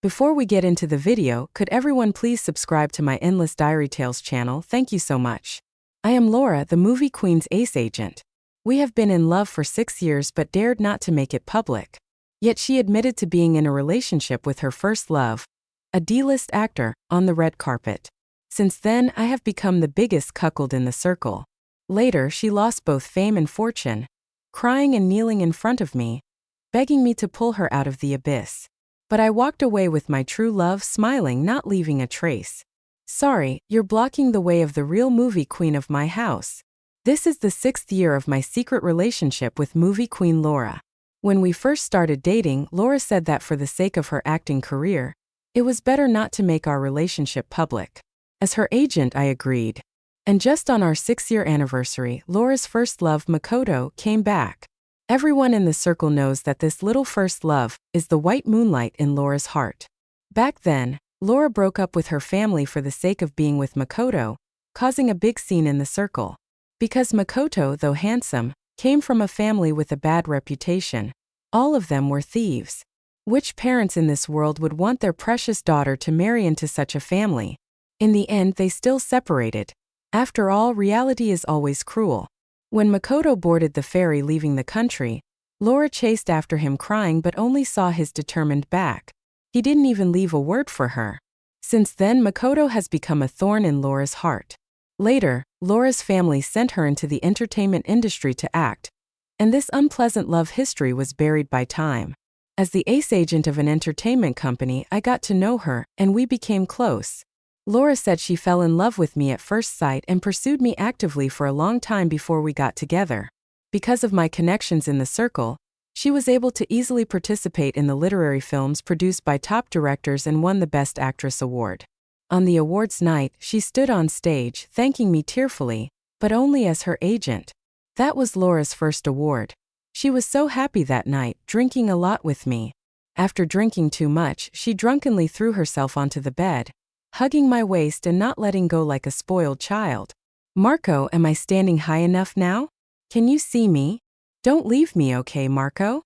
Before we get into the video, could everyone please subscribe to my Endless Diary Tales channel? Thank you so much. I am Laura, the movie queen's ace agent. We have been in love for 6 years but dared not to make it public. Yet she admitted to being in a relationship with her first love, a D-list actor, on the red carpet. Since then, I have become the biggest cuckold in the circle. Later, she lost both fame and fortune, crying and kneeling in front of me, begging me to pull her out of the abyss. But I walked away with my true love, smiling, not leaving a trace. Sorry, you're blocking the way of the real movie queen of my house. This is the 6th year of my secret relationship with movie queen Laura. When we first started dating, Laura said that for the sake of her acting career, it was better not to make our relationship public. As her agent, I agreed. And just on our 6-year anniversary, Laura's first love, Makoto, came back. Everyone in the circle knows that this little first love is the white moonlight in Laura's heart. Back then, Laura broke up with her family for the sake of being with Makoto, causing a big scene in the circle. Because Makoto, though handsome, came from a family with a bad reputation. All of them were thieves. Which parents in this world would want their precious daughter to marry into such a family? In the end, they still separated. After all, reality is always cruel. When Makoto boarded the ferry leaving the country, Laura chased after him crying but only saw his determined back. He didn't even leave a word for her. Since then, Makoto has become a thorn in Laura's heart. Later, Laura's family sent her into the entertainment industry to act, and this unpleasant love history was buried by time. As the ace agent of an entertainment company, I got to know her, and we became close. Laura said she fell in love with me at first sight and pursued me actively for a long time before we got together. Because of my connections in the circle, she was able to easily participate in the literary films produced by top directors and won the Best Actress award. On the awards night, she stood on stage, thanking me tearfully, but only as her agent. That was Laura's first award. She was so happy that night, drinking a lot with me. After drinking too much, she drunkenly threw herself onto the bed, hugging my waist and not letting go like a spoiled child. Marco, am I standing high enough now? Can you see me? Don't leave me, okay, Marco?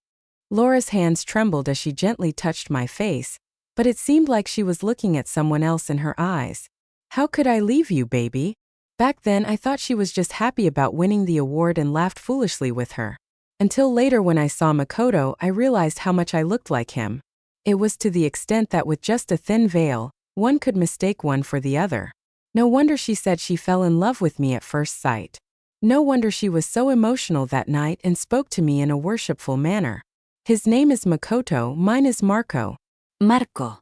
Laura's hands trembled as she gently touched my face, but it seemed like she was looking at someone else in her eyes. How could I leave you, baby? Back then, I thought she was just happy about winning the award and laughed foolishly with her. Until later, when I saw Makoto, I realized how much I looked like him. It was to the extent that with just a thin veil, one could mistake one for the other. No wonder she said she fell in love with me at first sight. No wonder she was so emotional that night and spoke to me in a worshipful manner. His name is Makoto, mine is Marco. Marco.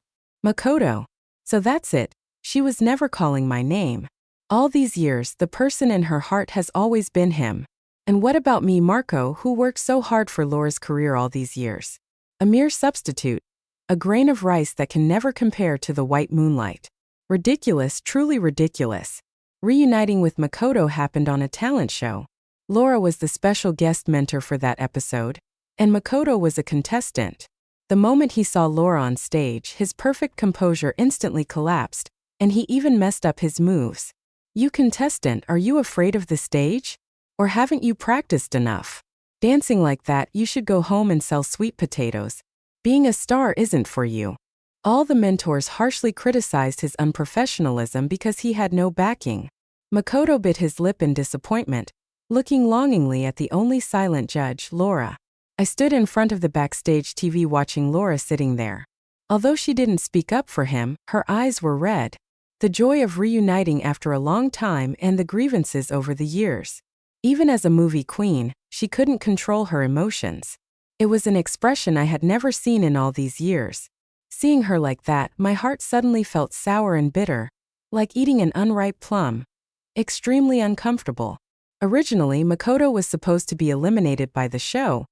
Makoto. So that's it, she was never calling my name. All these years, the person in her heart has always been him. And what about me, Marco, who worked so hard for Laura's career all these years? A mere substitute. A grain of rice that can never compare to the white moonlight. Ridiculous, truly ridiculous. Reuniting with Makoto happened on a talent show. Laura was the special guest mentor for that episode, and Makoto was a contestant. The moment he saw Laura on stage, his perfect composure instantly collapsed, and he even messed up his moves. You contestant, are you afraid of the stage? Or haven't you practiced enough? Dancing like that, you should go home and sell sweet potatoes. Being a star isn't for you. All the mentors harshly criticized his unprofessionalism because he had no backing. Makoto bit his lip in disappointment, looking longingly at the only silent judge, Laura. I stood in front of the backstage TV watching Laura sitting there. Although she didn't speak up for him, her eyes were red. The joy of reuniting after a long time and the grievances over the years. Even as a movie queen, she couldn't control her emotions. It was an expression I had never seen in all these years. Seeing her like that, my heart suddenly felt sour and bitter, like eating an unripe plum. Extremely uncomfortable. Originally, Makoto was supposed to be eliminated by the show,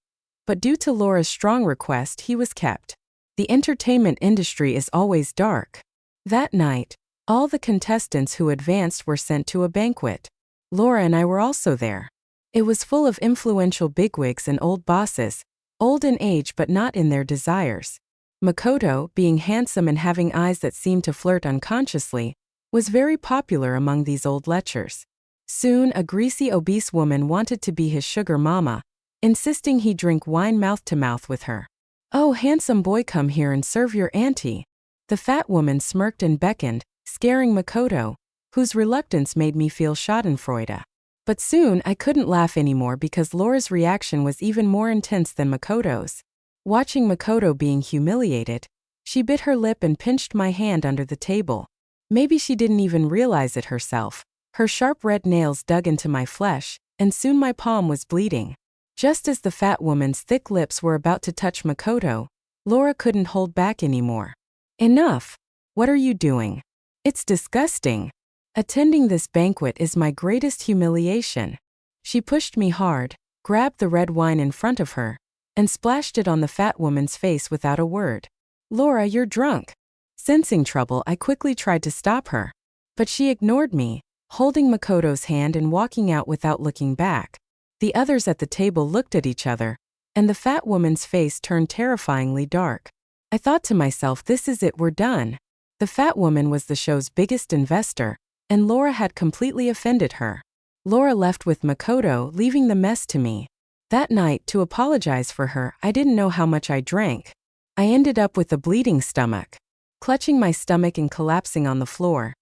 but due to Laura's strong request, he was kept. The entertainment industry is always dark. That night, all the contestants who advanced were sent to a banquet. Laura and I were also there. It was full of influential bigwigs and old bosses, old in age but not in their desires. Makoto, being handsome and having eyes that seemed to flirt unconsciously, was very popular among these old lechers. Soon, a greasy, obese woman wanted to be his sugar mama, insisting he drink wine mouth to mouth with her. "Oh, handsome boy, come here and serve your auntie." The fat woman smirked and beckoned, scaring Makoto, whose reluctance made me feel schadenfreude. But soon I couldn't laugh anymore because Laura's reaction was even more intense than Makoto's. Watching Makoto being humiliated, she bit her lip and pinched my hand under the table. Maybe she didn't even realize it herself. Her sharp red nails dug into my flesh, and soon my palm was bleeding. Just as the fat woman's thick lips were about to touch Makoto, Laura couldn't hold back anymore. Enough! What are you doing? It's disgusting. Attending this banquet is my greatest humiliation. She pushed me hard, grabbed the red wine in front of her, and splashed it on the fat woman's face without a word. Laura, you're drunk. Sensing trouble, I quickly tried to stop her. But she ignored me, holding Makoto's hand and walking out without looking back. The others at the table looked at each other, and the fat woman's face turned terrifyingly dark. I thought to myself, this is it, we're done. The fat woman was the show's biggest investor, and Laura had completely offended her. Laura left with Makoto, leaving the mess to me. That night, to apologize for her, I didn't know how much I drank. I ended up with a bleeding stomach, clutching my stomach and collapsing on the floor.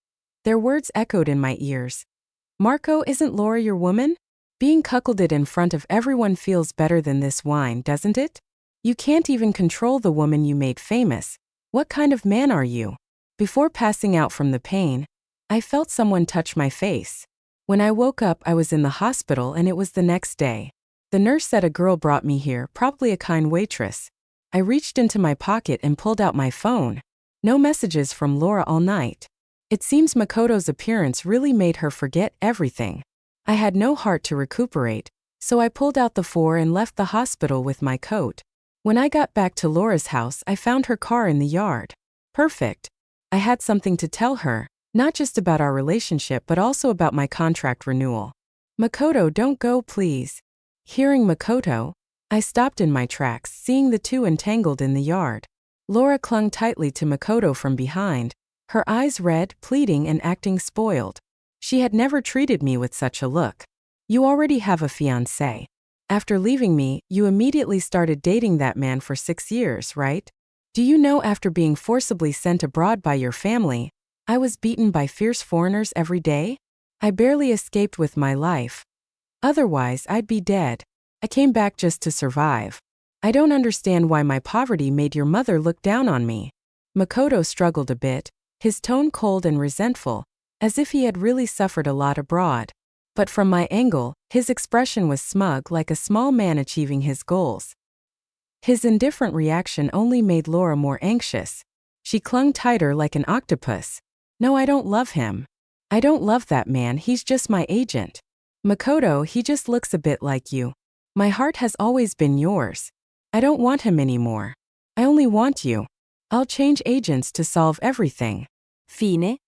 Their words echoed in my ears. Marco, isn't Laura your woman? Being cuckolded in front of everyone feels better than this wine, doesn't it? You can't even control the woman you made famous. What kind of man are you? Before passing out from the pain, I felt someone touch my face. When I woke up, I was in the hospital and it was the next day. The nurse said a girl brought me here, probably a kind waitress. I reached into my pocket and pulled out my phone. No messages from Laura all night. It seems Makoto's appearance really made her forget everything. I had no heart to recuperate, so I pulled out the phone and left the hospital with my coat. When I got back to Laura's house, I found her car in the yard. Perfect. I had something to tell her, not just about our relationship but also about my contract renewal. Makoto, don't go, please. Hearing Makoto, I stopped in my tracks, seeing the two entangled in the yard. Laura clung tightly to Makoto from behind, her eyes red, pleading and acting spoiled. She had never treated me with such a look. You already have a fiancé. After leaving me, you immediately started dating that man for 6 years, right? Do you know after being forcibly sent abroad by your family, I was beaten by fierce foreigners every day? I barely escaped with my life. Otherwise, I'd be dead. I came back just to survive. I don't understand why my poverty made your mother look down on me. Makoto struggled a bit, his tone cold and resentful, as if he had really suffered a lot abroad. But from my angle, his expression was smug, like a small man achieving his goals. His indifferent reaction only made Laura more anxious. She clung tighter like an octopus. No, I don't love him. I don't love that man, he's just my agent. Makoto, he just looks a bit like you. My heart has always been yours. I don't want him anymore. I only want you. I'll change agents to solve everything. Fine.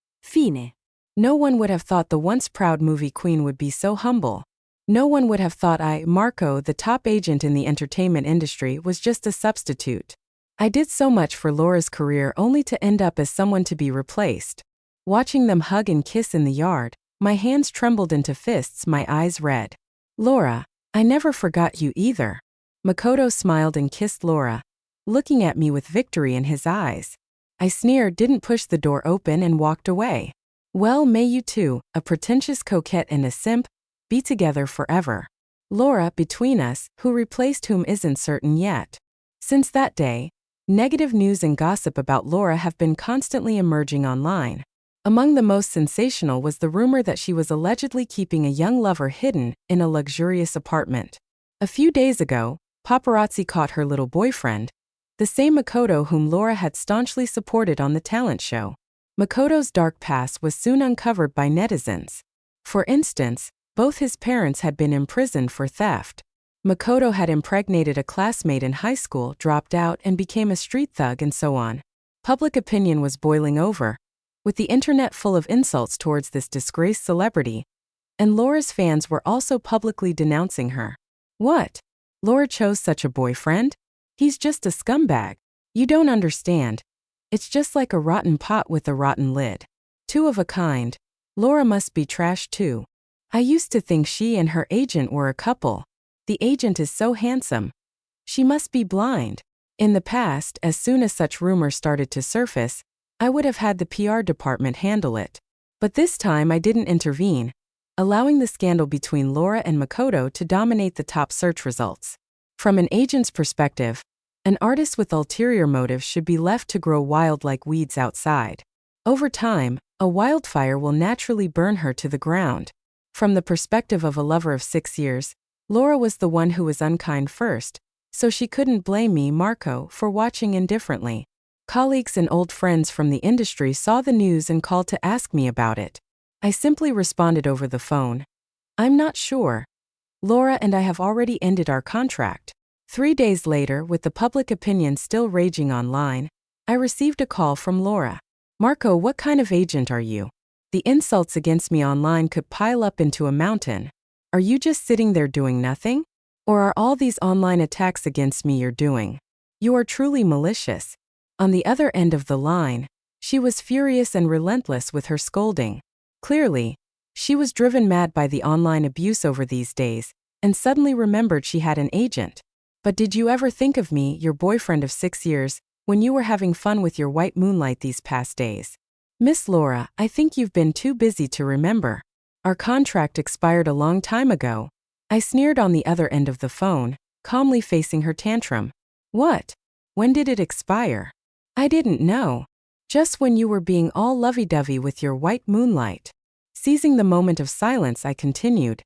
No one would have thought the once proud movie queen would be so humble. No one would have thought Marco, the top agent in the entertainment industry, was just a substitute. I did so much for Laura's career only to end up as someone to be replaced. Watching them hug and kiss in the yard, my hands trembled into fists, my eyes red. Laura, I never forgot you either. Makoto smiled and kissed Laura, looking at me with victory in his eyes. I sneered, didn't push the door open, and walked away. Well, may you two, a pretentious coquette and a simp, be together forever. Laura, between us, who replaced whom isn't certain yet. Since that day, negative news and gossip about Laura have been constantly emerging online. Among the most sensational was the rumor that she was allegedly keeping a young lover hidden in a luxurious apartment. A few days ago, paparazzi caught her little boyfriend, the same Makoto whom Laura had staunchly supported on the talent show. Makoto's dark past was soon uncovered by netizens. For instance, both his parents had been imprisoned for theft. Makoto had impregnated a classmate in high school, dropped out, and became a street thug, and so on. Public opinion was boiling over, with the internet full of insults towards this disgraced celebrity, and Laura's fans were also publicly denouncing her. What? Laura chose such a boyfriend? He's just a scumbag. You don't understand. It's just like a rotten pot with a rotten lid. Two of a kind. Laura must be trash too. I used to think she and her agent were a couple. The agent is so handsome. She must be blind. In the past, as soon as such rumors started to surface, I would have had the PR department handle it. But this time I didn't intervene, allowing the scandal between Laura and Makoto to dominate the top search results. From an agent's perspective, an artist with ulterior motives should be left to grow wild like weeds outside. Over time, a wildfire will naturally burn her to the ground. From the perspective of a lover of 6 years, Laura was the one who was unkind first, so she couldn't blame me, Marco, for watching indifferently. Colleagues and old friends from the industry saw the news and called to ask me about it. I simply responded over the phone. I'm not sure. Laura and I have already ended our contract. 3 days later, with the public opinion still raging online, I received a call from Laura. Marco, what kind of agent are you? The insults against me online could pile up into a mountain. Are you just sitting there doing nothing? Or are all these online attacks against me you're doing? You are truly malicious. On the other end of the line, she was furious and relentless with her scolding. Clearly, she was driven mad by the online abuse over these days, and suddenly remembered she had an agent. But did you ever think of me, your boyfriend of 6 years, when you were having fun with your white moonlight these past days? Miss Laura, I think you've been too busy to remember. Our contract expired a long time ago. I sneered on the other end of the phone, calmly facing her tantrum. What? When did it expire? I didn't know. Just when you were being all lovey-dovey with your white moonlight. Seizing the moment of silence, I continued.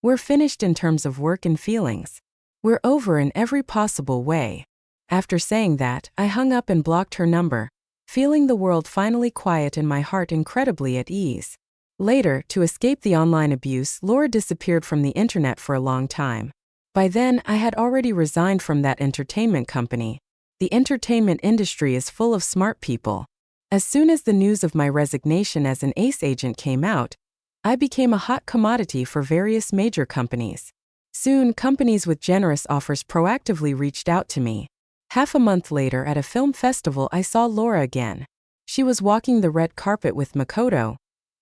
We're finished in terms of work and feelings. We're over in every possible way. After saying that, I hung up and blocked her number, feeling the world finally quiet and my heart incredibly at ease. Later, to escape the online abuse, Laura disappeared from the internet for a long time. By then, I had already resigned from that entertainment company. The entertainment industry is full of smart people. As soon as the news of my resignation as an ace agent came out, I became a hot commodity for various major companies. Soon, companies with generous offers proactively reached out to me. Half a month later at a film festival, I saw Laura again. She was walking the red carpet with Makoto,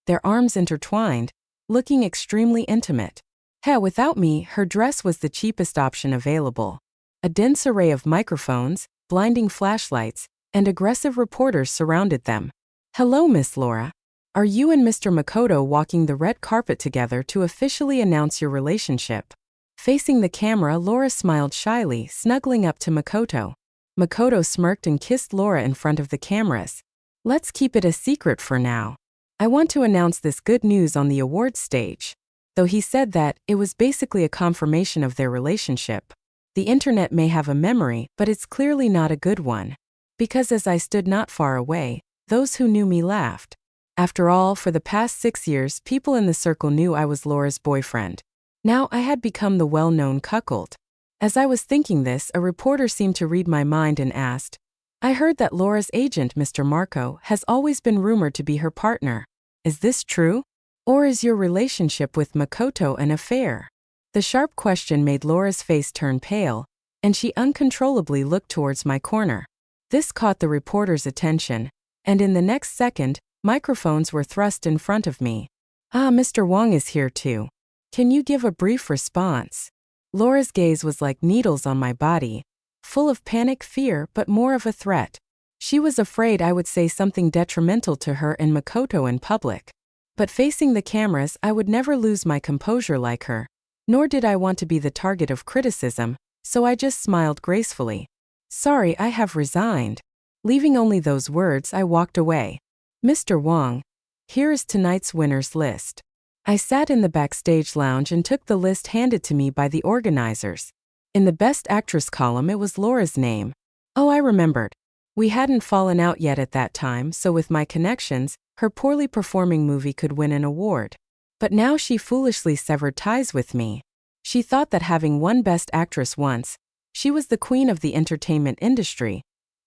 their arms intertwined, looking extremely intimate. Without me, her dress was the cheapest option available. A dense array of microphones, blinding flashlights, and aggressive reporters surrounded them. Hello, Miss Laura. Are you and Mr. Makoto walking the red carpet together to officially announce your relationship? Facing the camera, Laura smiled shyly, snuggling up to Makoto. Makoto smirked and kissed Laura in front of the cameras. Let's keep it a secret for now. I want to announce this good news on the awards stage. Though he said that, it was basically a confirmation of their relationship. The internet may have a memory, but it's clearly not a good one. Because as I stood not far away, those who knew me laughed. After all, for the past 6 years, people in the circle knew I was Laura's boyfriend. Now I had become the well-known cuckold. As I was thinking this, a reporter seemed to read my mind and asked, I heard that Laura's agent, Mr. Marco, has always been rumored to be her partner. Is this true? Or is your relationship with Makoto an affair? The sharp question made Laura's face turn pale, and she uncontrollably looked towards my corner. This caught the reporter's attention, and in the next second, microphones were thrust in front of me. Mr. Wong is here too. Can you give a brief response? Laura's gaze was like needles on my body, full of panic, fear, but more of a threat. She was afraid I would say something detrimental to her and Makoto in public. But facing the cameras, I would never lose my composure like her, nor did I want to be the target of criticism, so I just smiled gracefully. Sorry, I have resigned. Leaving only those words, I walked away. Mr. Wong, here is tonight's winners list. I sat in the backstage lounge and took the list handed to me by the organizers. In the Best Actress column, it was Laura's name. Oh, I remembered. We hadn't fallen out yet at that time, so with my connections, her poorly performing movie could win an award. But now she foolishly severed ties with me. She thought that having won Best Actress once, she was the queen of the entertainment industry.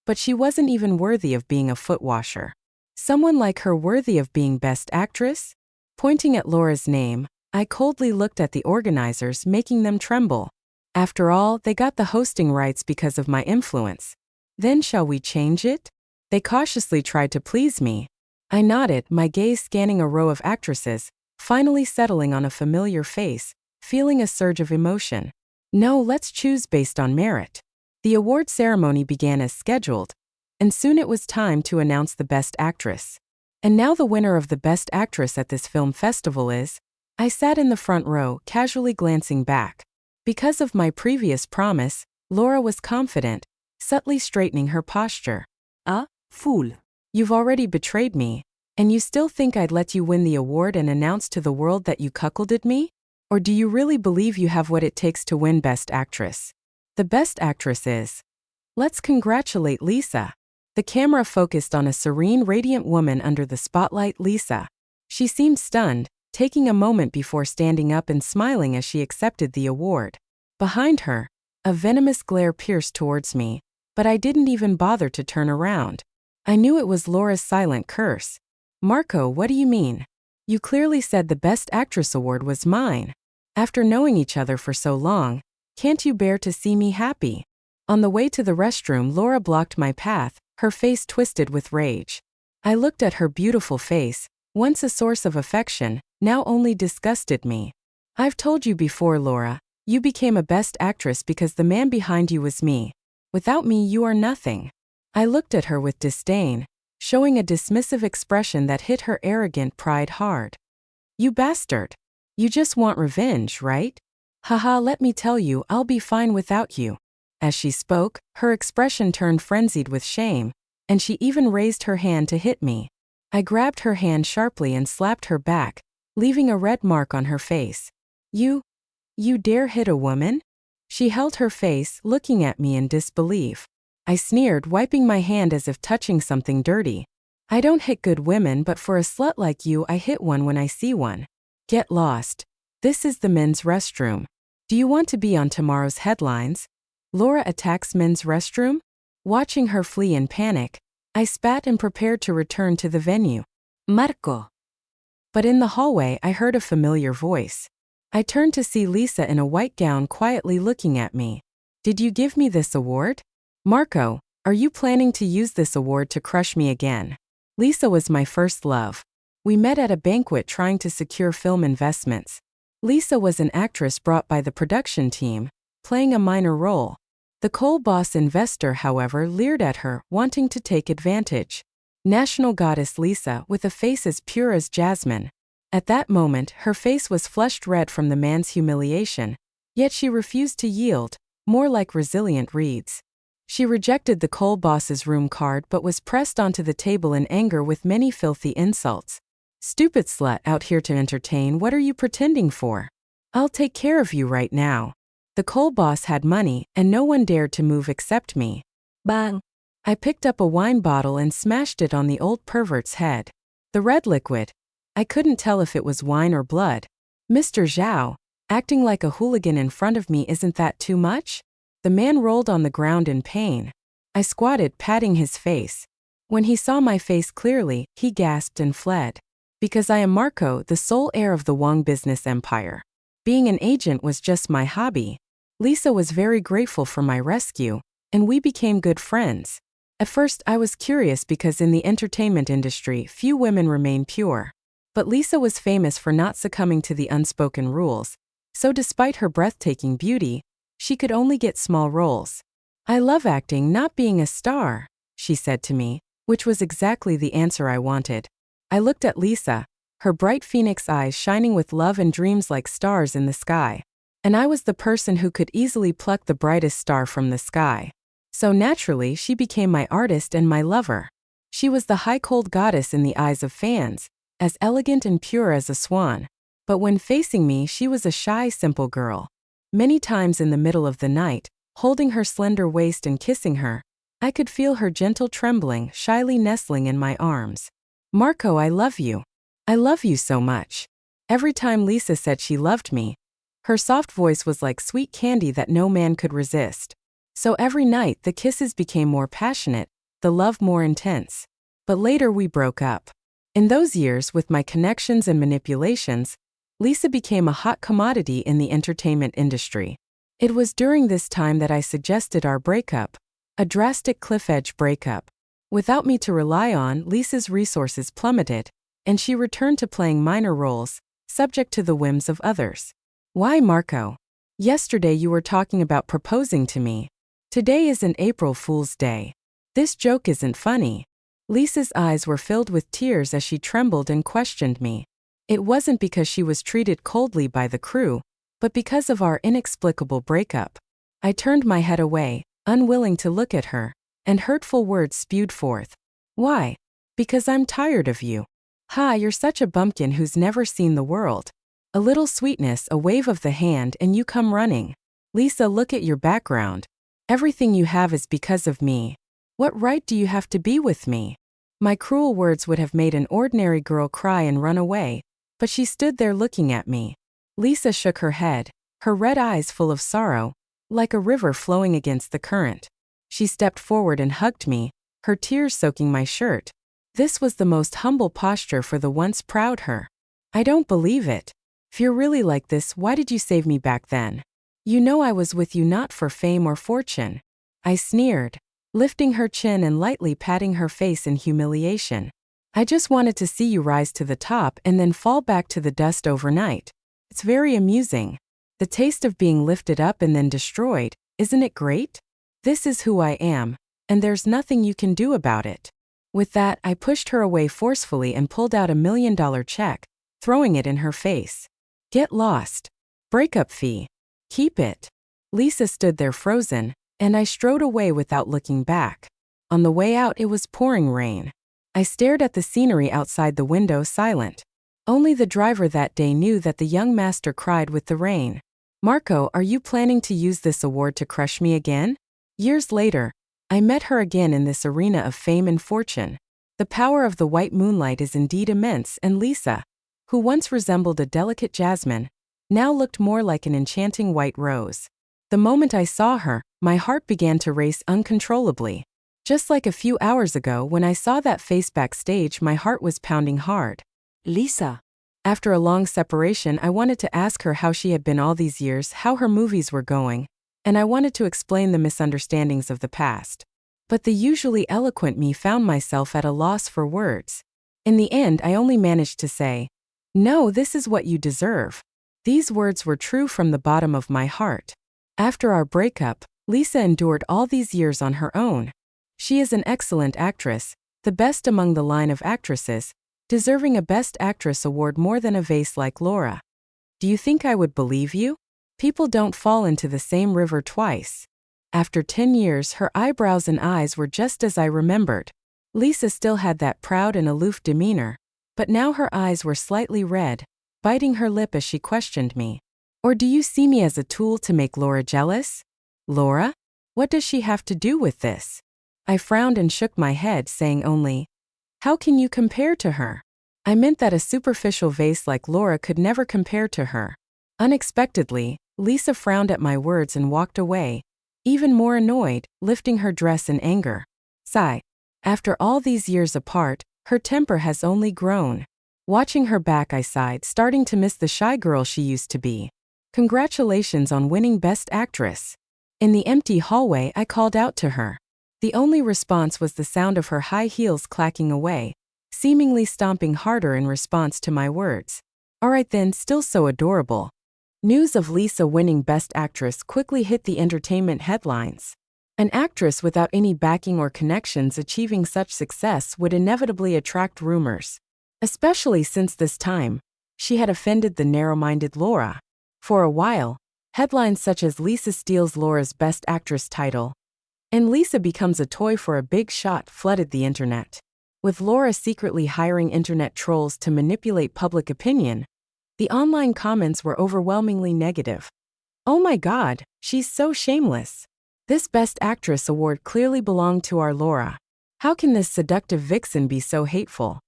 But she wasn't even worthy of being a foot washer. Someone like her worthy of being Best Actress? Pointing at Laura's name, I coldly looked at the organizers, making them tremble. After all, they got the hosting rights because of my influence. Then shall we change it? They cautiously tried to please me. I nodded, my gaze scanning a row of actresses, finally settling on a familiar face, feeling a surge of emotion. No, let's choose based on merit. The award ceremony began as scheduled. and soon it was time to announce the Best Actress. And now the winner of the Best Actress at this film festival is... I sat in the front row, casually glancing back. Because of my previous promise, Laura was confident, subtly straightening her posture. Fool. You've already betrayed me, and you still think I'd let you win the award and announce to the world that you cuckolded me? Or do you really believe you have what it takes to win Best Actress? The Best Actress is... Let's congratulate Lisa. The camera focused on a serene, radiant woman under the spotlight. Lisa. She seemed stunned, taking a moment before standing up and smiling as she accepted the award. Behind her, a venomous glare pierced towards me, but I didn't even bother to turn around. I knew it was Laura's silent curse. Marco, what do you mean? You clearly said the Best Actress award was mine. After knowing each other for so long, can't you bear to see me happy? On the way to the restroom, Laura blocked my path, her face twisted with rage. I looked at her beautiful face, once a source of affection, now only disgusted me. I've told you before, Laura, you became a Best Actress because the man behind you was me. Without me, you are nothing. I looked at her with disdain, showing a dismissive expression that hit her arrogant pride hard. You bastard. You just want revenge, right? Haha, let me tell you, I'll be fine without you. As she spoke, her expression turned frenzied with shame, and she even raised her hand to hit me. I grabbed her hand sharply and slapped her back, leaving a red mark on her face. You dare hit a woman? She held her face, looking at me in disbelief. I sneered, wiping my hand as if touching something dirty. I don't hit good women, but for a slut like you, I hit one when I see one. Get lost. This is the men's restroom. Do you want to be on tomorrow's headlines? Laura attacks men's restroom? Watching her flee in panic, I spat and prepared to return to the venue. Marco. But in the hallway, I heard a familiar voice. I turned to see Lisa in a white gown quietly looking at me. Did you give me this award? Marco, are you planning to use this award to crush me again? Lisa was my first love. We met at a banquet trying to secure film investments. Lisa was an actress brought by the production team, playing a minor role. The coal boss investor, however, leered at her, wanting to take advantage. National goddess Lisa, with a face as pure as jasmine. At that moment, her face was flushed red from the man's humiliation, yet she refused to yield, more like resilient reeds. She rejected the coal boss's room card but was pressed onto the table in anger with many filthy insults. Stupid slut out here to entertain, what are you pretending for? I'll take care of you right now. The coal boss had money, and no one dared to move except me. Bang! I picked up a wine bottle and smashed it on the old pervert's head. The red liquid. I couldn't tell if it was wine or blood. Mr. Zhao, acting like a hooligan in front of me, isn't that too much? The man rolled on the ground in pain. I squatted, patting his face. When he saw my face clearly, he gasped and fled. Because I am Marco, the sole heir of the Wang business empire. Being an agent was just my hobby. Lisa was very grateful for my rescue, and we became good friends. At first I was curious because in the entertainment industry few women remain pure. But Lisa was famous for not succumbing to the unspoken rules, so despite her breathtaking beauty, she could only get small roles. I love acting, not being a star, she said to me, which was exactly the answer I wanted. I looked at Lisa, her bright phoenix eyes shining with love and dreams like stars in the sky. And I was the person who could easily pluck the brightest star from the sky. So naturally, she became my artist and my lover. She was the high cold goddess in the eyes of fans, as elegant and pure as a swan. But when facing me, she was a shy, simple girl. Many times in the middle of the night, holding her slender waist and kissing her, I could feel her gentle trembling, shyly nestling in my arms. Marco, I love you. I love you so much. Every time Lisa said she loved me, her soft voice was like sweet candy that no man could resist. So every night the kisses became more passionate, the love more intense. But later we broke up. In those years, with my connections and manipulations, Lisa became a hot commodity in the entertainment industry. It was during this time that I suggested our breakup, a drastic cliff-edge breakup. Without me to rely on, Lisa's resources plummeted, and she returned to playing minor roles, subject to the whims of others. Why, Marco? Yesterday you were talking about proposing to me. Today is an April Fool's Day. This joke isn't funny. Lisa's eyes were filled with tears as she trembled and questioned me. It wasn't because she was treated coldly by the crew, but because of our inexplicable breakup. I turned my head away, unwilling to look at her, and hurtful words spewed forth. Why? Because I'm tired of you. Ha, you're such a bumpkin who's never seen the world. A little sweetness, a wave of the hand, and you come running. Lisa, look at your background. Everything you have is because of me. What right do you have to be with me? My cruel words would have made an ordinary girl cry and run away, but she stood there looking at me. Lisa shook her head, her red eyes full of sorrow, like a river flowing against the current. She stepped forward and hugged me, her tears soaking my shirt. This was the most humble posture for the once proud her. I don't believe it. If you're really like this, why did you save me back then? You know I was with you not for fame or fortune. I sneered, lifting her chin and lightly patting her face in humiliation. I just wanted to see you rise to the top and then fall back to the dust overnight. It's very amusing. The taste of being lifted up and then destroyed, isn't it great? This is who I am, and there's nothing you can do about it. With that, I pushed her away forcefully and pulled out $1 million check, throwing it in her face. Get lost. Breakup fee. Keep it. Lisa stood there frozen, and I strode away without looking back. On the way out, it was pouring rain. I stared at the scenery outside the window, silent. Only the driver that day knew that the young master cried with the rain. Marco, are you planning to use this award to crush me again? Years later, I met her again in this arena of fame and fortune. The power of the white moonlight is indeed immense, and Lisa, who once resembled a delicate jasmine, now looked more like an enchanting white rose. The moment I saw her, my heart began to race uncontrollably. Just like a few hours ago when I saw that face backstage, my heart was pounding hard. Lisa. After a long separation, I wanted to ask her how she had been all these years, how her movies were going, and I wanted to explain the misunderstandings of the past. But the usually eloquent me found myself at a loss for words. In the end, I only managed to say, "No, this is what you deserve." These words were true from the bottom of my heart. After our breakup, Lisa endured all these years on her own. She is an excellent actress, the best among the line of actresses, deserving a Best Actress award more than a vase like Laura. Do you think I would believe you? People don't fall into the same river twice. After 10 years, her eyebrows and eyes were just as I remembered. Lisa still had that proud and aloof demeanor, but now her eyes were slightly red, biting her lip as she questioned me. Or do you see me as a tool to make Laura jealous? Laura? What does she have to do with this? I frowned and shook my head, saying only, how can you compare to her? I meant that a superficial vase like Laura could never compare to her. Unexpectedly, Lisa frowned at my words and walked away, even more annoyed, lifting her dress in anger. Sigh. After all these years apart, her temper has only grown. Watching her back, I sighed, starting to miss the shy girl she used to be. Congratulations on winning Best Actress. In the empty hallway, I called out to her. The only response was the sound of her high heels clacking away, seemingly stomping harder in response to my words. All right then, still so adorable. News of Lisa winning Best Actress quickly hit the entertainment headlines. An actress without any backing or connections achieving such success would inevitably attract rumors. Especially since this time, she had offended the narrow-minded Laura. For a while, headlines such as Lisa steals Laura's Best Actress title, and Lisa becomes a toy for a big shot flooded the internet. With Laura secretly hiring internet trolls to manipulate public opinion, the online comments were overwhelmingly negative. Oh my God, she's so shameless. This Best Actress award clearly belonged to our Laura. How can this seductive vixen be so hateful?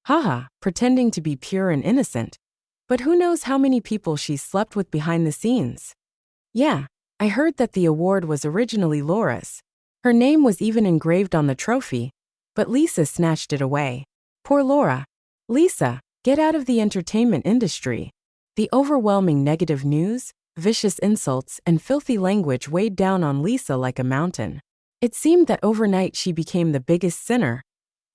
Haha, pretending to be pure and innocent. But who knows how many people she's slept with behind the scenes? Yeah, I heard that the award was originally Laura's. Her name was even engraved on the trophy, but Lisa snatched it away. Poor Laura. Lisa, get out of the entertainment industry. The overwhelming negative news, vicious insults, and filthy language weighed down on Lisa like a mountain. It seemed that overnight she became the biggest sinner,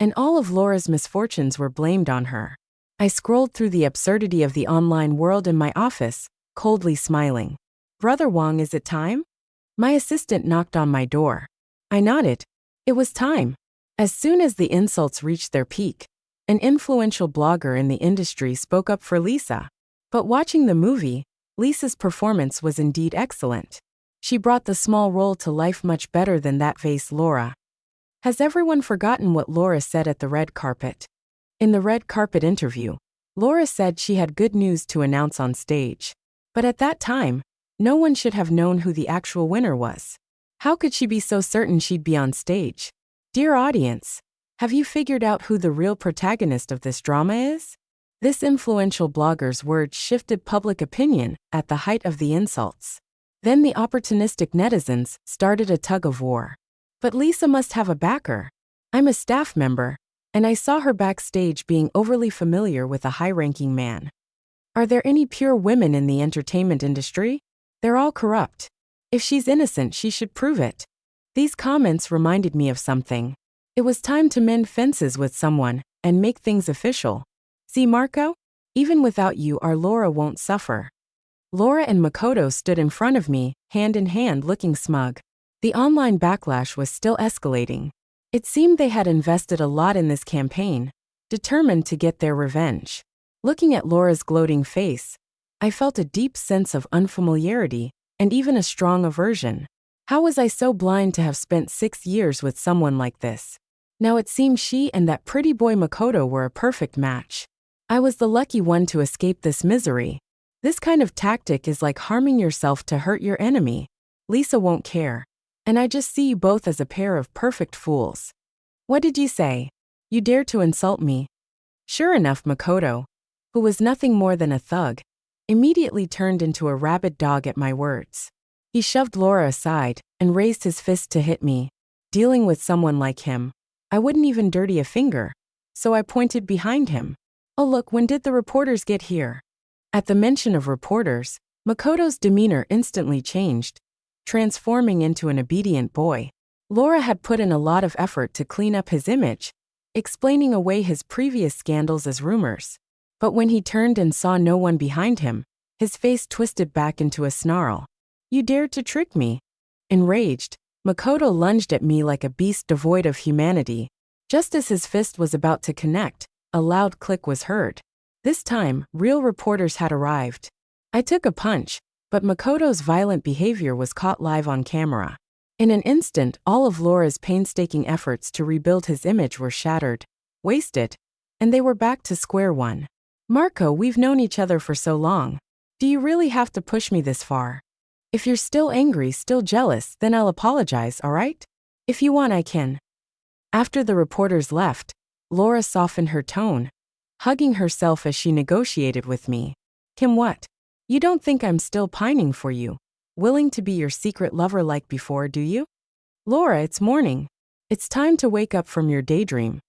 and all of Laura's misfortunes were blamed on her. I scrolled through the absurdity of the online world in my office, coldly smiling. Brother Wong, is it time? My assistant knocked on my door. I nodded, It was time. As soon as the insults reached their peak, an influential blogger in the industry spoke up for Lisa. But watching the movie, Lisa's performance was indeed excellent. She brought the small role to life much better than that face Laura. Has everyone forgotten what Laura said at the red carpet? In the red carpet interview, Laura said she had good news to announce on stage. But at that time, no one should have known who the actual winner was. How could she be so certain she'd be on stage? Dear audience, have you figured out who the real protagonist of this drama is? This influential blogger's words shifted public opinion at the height of the insults. Then the opportunistic netizens started a tug-of-war. But Lisa must have a backer. I'm a staff member, and I saw her backstage being overly familiar with a high-ranking man. Are there any pure women in the entertainment industry? They're all corrupt. If she's innocent, she should prove it. These comments reminded me of something. It was time to mend fences with someone and make things official. See, Marco? Even without you, our Laura won't suffer. Laura and Makoto stood in front of me, hand in hand, looking smug. The online backlash was still escalating. It seemed they had invested a lot in this campaign, determined to get their revenge. Looking at Laura's gloating face, I felt a deep sense of unfamiliarity and even a strong aversion. How was I so blind to have spent 6 years with someone like this? Now it seemed she and that pretty boy Makoto were a perfect match. I was the lucky one to escape this misery. This kind of tactic is like harming yourself to hurt your enemy. Lisa won't care. And I just see you both as a pair of perfect fools. What did you say? You dare to insult me? Sure enough, Makoto, who was nothing more than a thug, immediately turned into a rabid dog at my words. He shoved Laura aside and raised his fist to hit me. Dealing with someone like him, I wouldn't even dirty a finger, so I pointed behind him. Oh look, when did the reporters get here? At the mention of reporters, Makoto's demeanor instantly changed, transforming into an obedient boy. Laura had put in a lot of effort to clean up his image, explaining away his previous scandals as rumors. But when he turned and saw no one behind him, his face twisted back into a snarl. You dared to trick me. Enraged, Makoto lunged at me like a beast devoid of humanity. Just as his fist was about to connect, a loud click was heard. This time, real reporters had arrived. I took a punch, but Makoto's violent behavior was caught live on camera. In an instant, all of Laura's painstaking efforts to rebuild his image were shattered, wasted, and they were back to square one. Marco, we've known each other for so long. Do you really have to push me this far? If you're still angry, still jealous, then I'll apologize, alright? If you want, I can. After the reporters left, Laura softened her tone, hugging herself as she negotiated with me. Kim, what? You don't think I'm still pining for you, willing to be your secret lover like before, do you? Laura, it's morning. It's time to wake up from your daydream.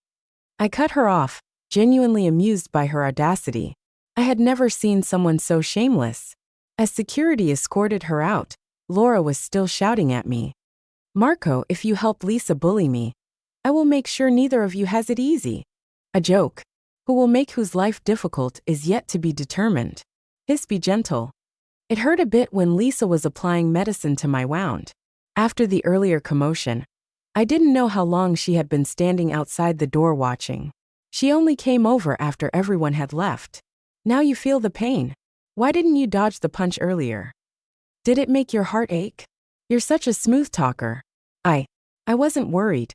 I cut her off, genuinely amused by her audacity. I had never seen someone so shameless. As security escorted her out, Laura was still shouting at me. Marco, if you help Lisa bully me, I will make sure neither of you has it easy. A joke. Who will make whose life difficult is yet to be determined. Hiss, be gentle. It hurt a bit when Lisa was applying medicine to my wound. After the earlier commotion, I didn't know how long she had been standing outside the door watching. She only came over after everyone had left. Now you feel the pain. Why didn't you dodge the punch earlier? Did it make your heart ache? You're such a smooth talker. I wasn't worried.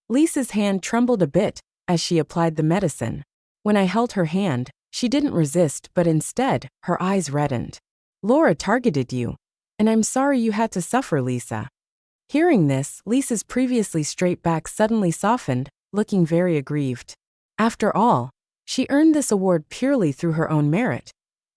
Lisa's hand trembled a bit as she applied the medicine. When I held her hand, she didn't resist, but instead, her eyes reddened. Laura targeted you, and I'm sorry you had to suffer, Lisa. Hearing this, Lisa's previously straight back suddenly softened, looking very aggrieved. After all, she earned this award purely through her own merit.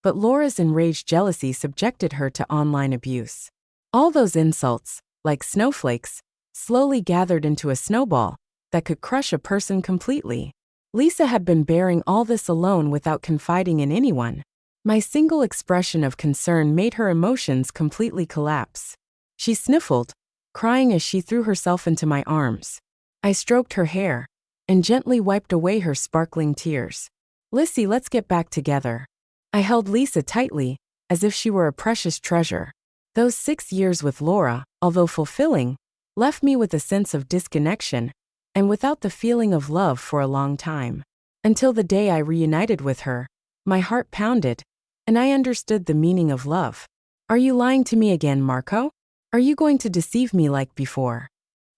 But Laura's enraged jealousy subjected her to online abuse. All those insults, like snowflakes, slowly gathered into a snowball that could crush a person completely. Lisa had been bearing all this alone without confiding in anyone. My single expression of concern made her emotions completely collapse. She sniffled, crying as she threw herself into my arms. I stroked her hair and gently wiped away her sparkling tears. Lissy, let's get back together. I held Lisa tightly, as if she were a precious treasure. Those 6 years with Laura, although fulfilling, left me with a sense of disconnection and without the feeling of love for a long time. Until the day I reunited with her, my heart pounded, and I understood the meaning of love. Are you lying to me again, Marco? Are you going to deceive me like before?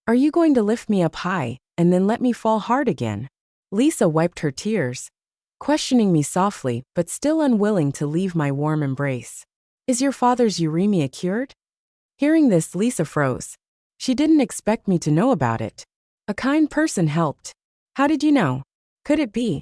Are you going to lift me up high and then let me fall hard again? Lisa wiped her tears, questioning me softly but still unwilling to leave my warm embrace. Is your father's uremia cured? Hearing this, Lisa froze. She didn't expect me to know about it. A kind person helped. How did you know? Could it be?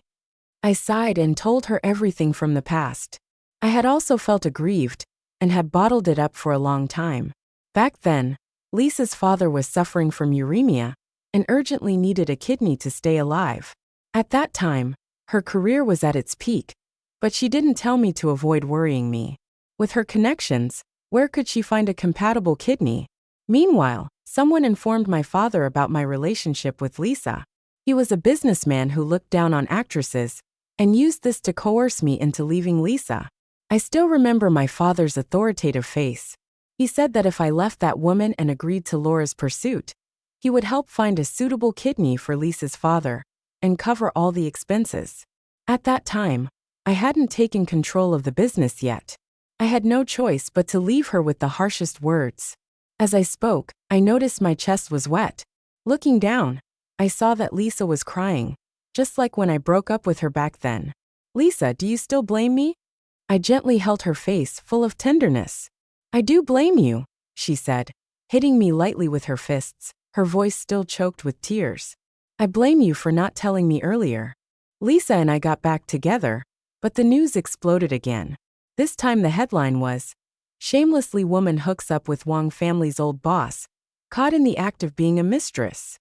I sighed and told her everything from the past. I had also felt aggrieved and had bottled it up for a long time. Back then, Lisa's father was suffering from uremia and urgently needed a kidney to stay alive. At that time, her career was at its peak, but she didn't tell me to avoid worrying me. With her connections, where could she find a compatible kidney? Meanwhile, someone informed my father about my relationship with Lisa. He was a businessman who looked down on actresses and used this to coerce me into leaving Lisa. I still remember my father's authoritative face. He said that if I left that woman and agreed to Laura's pursuit, he would help find a suitable kidney for Lisa's father and cover all the expenses. At that time, I hadn't taken control of the business yet. I had no choice but to leave her with the harshest words. As I spoke, I noticed my chest was wet. Looking down, I saw that Lisa was crying, just like when I broke up with her back then. Lisa, do you still blame me? I gently held her face full of tenderness. I do blame you, she said, hitting me lightly with her fists, her voice still choked with tears. I blame you for not telling me earlier. Lisa and I got back together, but the news exploded again. This time the headline was, "Shamelessly Woman Hooks Up with Wong Family's Old Boss, Caught in the Act of Being a Mistress."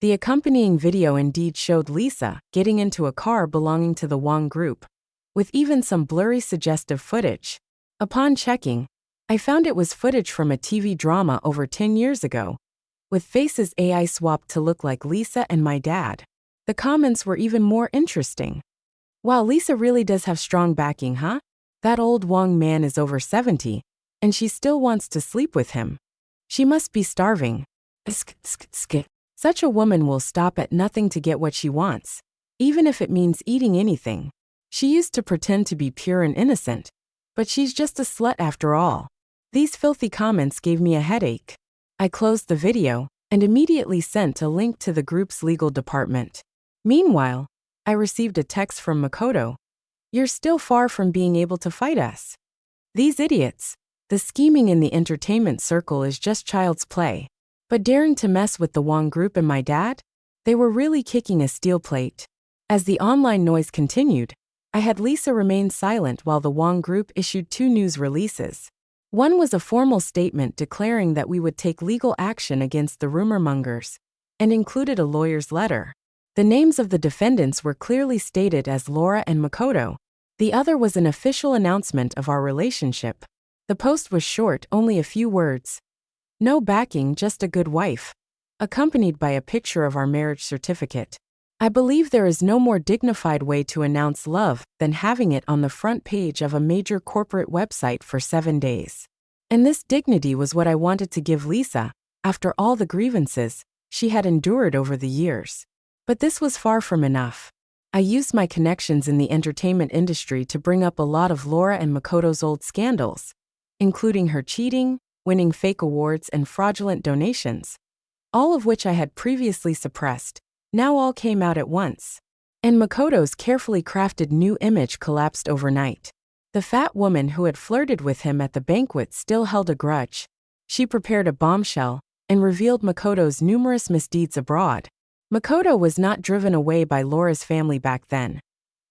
The accompanying video indeed showed Lisa getting into a car belonging to the Wong Group, with even some blurry suggestive footage. Upon checking, I found it was footage from a TV drama over 10 years ago, with faces AI swapped to look like Lisa and my dad. The comments were even more interesting. Wow, Lisa really does have strong backing, huh? That old Wong man is over 70, and she still wants to sleep with him. She must be starving. Such a woman will stop at nothing to get what she wants, even if it means eating anything. She used to pretend to be pure and innocent, but she's just a slut after all. These filthy comments gave me a headache. I closed the video and immediately sent a link to the group's legal department. Meanwhile, I received a text from Makoto. You're still far from being able to fight us. These idiots. The scheming in the entertainment circle is just child's play. But daring to mess with the Wong Group and my dad? They were really kicking a steel plate. As the online noise continued, I had Lisa remain silent while the Wong Group issued 2 news releases. One was a formal statement declaring that we would take legal action against the rumor mongers, and included a lawyer's letter. The names of the defendants were clearly stated as Laura and Makoto. The other was an official announcement of our relationship. The post was short, only a few words. No backing, just a good wife, accompanied by a picture of our marriage certificate. I believe there is no more dignified way to announce love than having it on the front page of a major corporate website for 7 days. And this dignity was what I wanted to give Lisa, after all the grievances she had endured over the years. But this was far from enough. I used my connections in the entertainment industry to bring up a lot of Laura and Makoto's old scandals, including her cheating, winning fake awards, and fraudulent donations, all of which I had previously suppressed. Now all came out at once. And Makoto's carefully crafted new image collapsed overnight. The fat woman who had flirted with him at the banquet still held a grudge. She prepared a bombshell and revealed Makoto's numerous misdeeds abroad. Makoto was not driven away by Laura's family back then.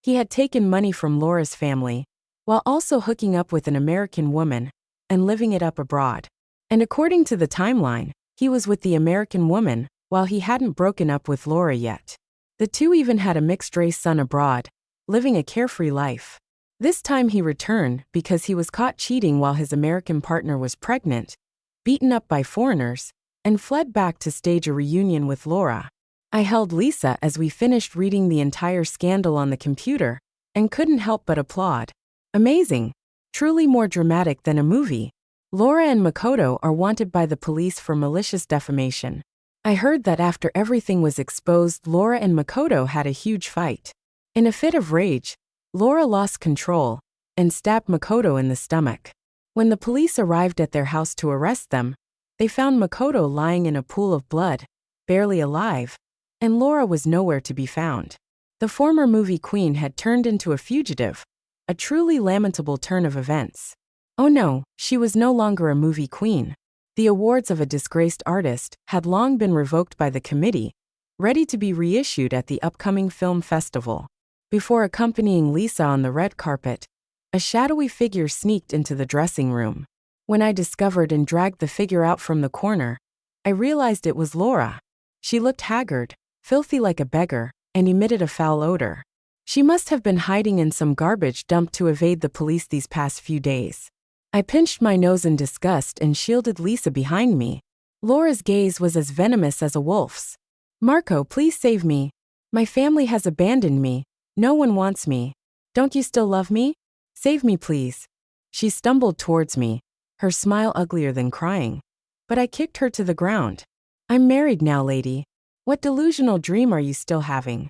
He had taken money from Laura's family, while also hooking up with an American woman and living it up abroad. And according to the timeline, he was with the American woman while he hadn't broken up with Laura yet. The two even had a mixed-race son abroad, living a carefree life. This time he returned because he was caught cheating while his American partner was pregnant, beaten up by foreigners, and fled back to stage a reunion with Laura. I held Lisa as we finished reading the entire scandal on the computer, and couldn't help but applaud. Amazing. Truly more dramatic than a movie. Laura and Makoto are wanted by the police for malicious defamation. I heard that after everything was exposed, Laura and Makoto had a huge fight. In a fit of rage, Laura lost control and stabbed Makoto in the stomach. When the police arrived at their house to arrest them, they found Makoto lying in a pool of blood, barely alive, and Laura was nowhere to be found. The former movie queen had turned into a fugitive, a truly lamentable turn of events. Oh no, she was no longer a movie queen. The awards of a disgraced artist had long been revoked by the committee, ready to be reissued at the upcoming film festival. Before accompanying Lisa on the red carpet, a shadowy figure sneaked into the dressing room. When I discovered and dragged the figure out from the corner, I realized it was Laura. She looked haggard, filthy like a beggar, and emitted a foul odor. She must have been hiding in some garbage dump to evade the police these past few days. I pinched my nose in disgust and shielded Lisa behind me. Laura's gaze was as venomous as a wolf's. "Marco, please save me. My family has abandoned me. No one wants me. Don't you still love me? Save me, please." She stumbled towards me, her smile uglier than crying. But I kicked her to the ground. "I'm married now, lady. What delusional dream are you still having?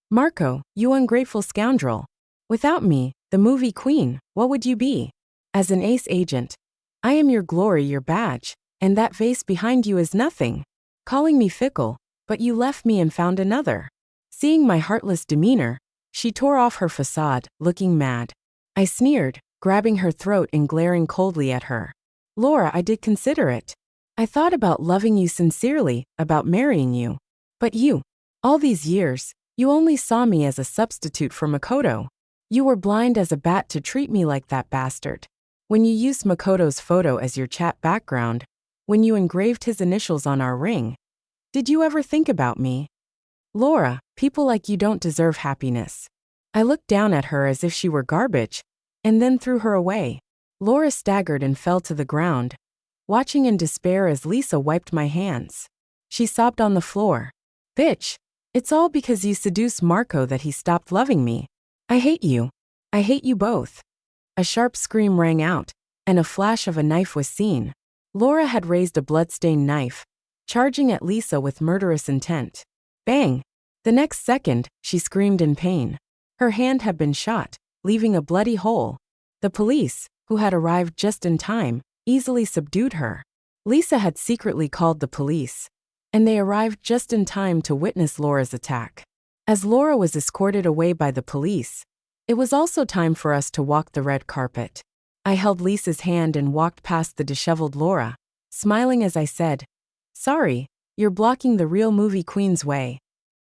Marco, you ungrateful scoundrel. Without me, the movie queen, what would you be? As an ace agent, I am your glory, your badge, and that vase behind you is nothing. Calling me fickle, but you left me and found another." Seeing my heartless demeanor, she tore off her facade, looking mad. I sneered, grabbing her throat and glaring coldly at her. "Laura, I did consider it. I thought about loving you sincerely, about marrying you. But you, all these years, you only saw me as a substitute for Makoto. You were blind as a bat to treat me like that bastard. When you used Makoto's photo as your chat background, when you engraved his initials on our ring, did you ever think about me? Laura, people like you don't deserve happiness." I looked down at her as if she were garbage, and then threw her away. Laura staggered and fell to the ground, watching in despair as Lisa wiped my hands. She sobbed on the floor. "Bitch, it's all because you seduced Marco that he stopped loving me. I hate you. I hate you both." A sharp scream rang out, and a flash of a knife was seen. Laura had raised a blood-stained knife, charging at Lisa with murderous intent. Bang! The next second, she screamed in pain. Her hand had been shot, leaving a bloody hole. The police, who had arrived just in time, easily subdued her. Lisa had secretly called the police, and they arrived just in time to witness Laura's attack. As Laura was escorted away by the police, it was also time for us to walk the red carpet. I held Lisa's hand and walked past the disheveled Laura, smiling as I said, "Sorry, you're blocking the real movie queen's way."